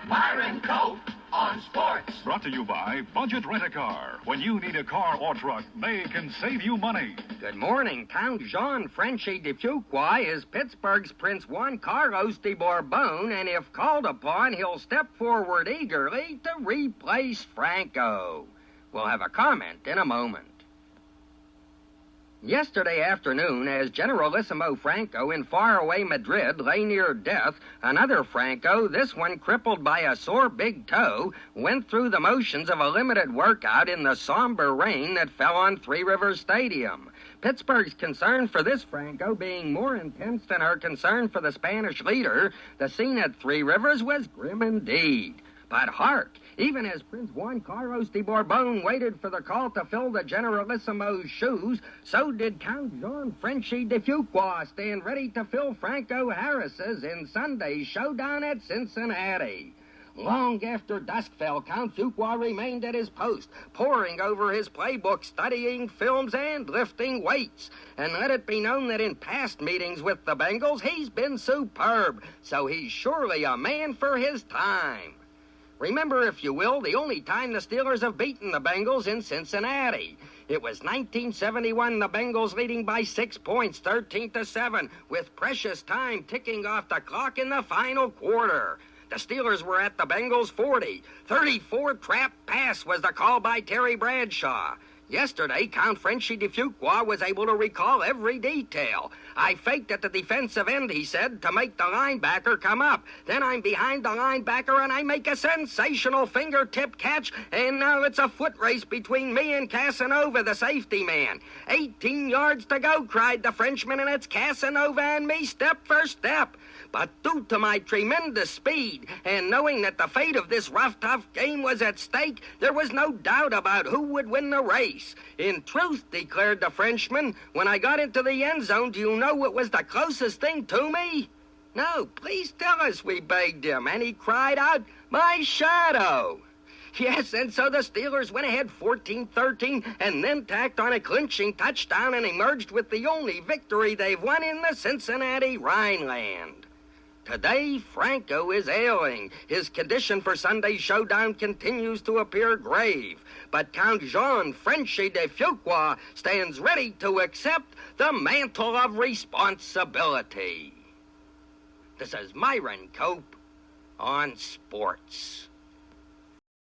Myron Cope on sports. Brought to you by Budget Rent-A-Car. When you need a car or truck, they can save you money. Good morning. Count Jean Frenchy Fuqua is Pittsburgh's Prince Juan Carlos de Bourbon, and if called upon, he'll step forward eagerly to replace Franco. We'll have a comment in a moment. Yesterday afternoon, as Generalissimo Franco in faraway Madrid lay near death, another Franco, this one crippled by a sore big toe, went through the motions of a limited workout in the somber rain that fell on Three Rivers Stadium. Pittsburgh's concern for this Franco being more intense than her concern for the Spanish leader, the scene at Three Rivers was grim indeed. But hark, even as Prince Juan Carlos de Bourbon waited for the call to fill the Generalissimo's shoes, so did Count Jean Frenchy Fuqua stand ready to fill Franco Harris's in Sunday's showdown at Cincinnati. Long after dusk fell, Count Fuqua remained at his post, poring over his playbook, studying films, and lifting weights. And let it be known that in past meetings with the Bengals, he's been superb, so he's surely a man for his time. Remember, if you will, the only time the Steelers have beaten the Bengals in Cincinnati. It was 1971, the Bengals leading by 6 points, 13-7, with precious time ticking off the clock in the final quarter. The Steelers were at the Bengals' 40. 34 trap pass was the call by Terry Bradshaw. Yesterday, Count Frenchy Fuqua was able to recall every detail. I faked at the defensive end, he said, to make the linebacker come up. Then I'm behind the linebacker and I make a sensational fingertip catch, and now it's a foot race between me and Casanova, the safety man. 18 yards to go, cried the Frenchman, and it's Casanova and me step for step. But due to my tremendous speed and knowing that the fate of this rough, tough game was at stake, there was no doubt about who would win the race. In truth, declared the Frenchman, when I got into the end zone, do you know what was the closest thing to me? No, please tell us, we begged him, and he cried out, my shadow. Yes, and so the Steelers went ahead 14-13 and then tacked on a clinching touchdown and emerged with the only victory they've won in the Cincinnati Rhineland. Today, Franco is ailing. His condition for Sunday's showdown continues to appear grave. But Count Jean Frenchy Fuqua stands ready to accept the mantle of responsibility. This is Myron Cope on sports.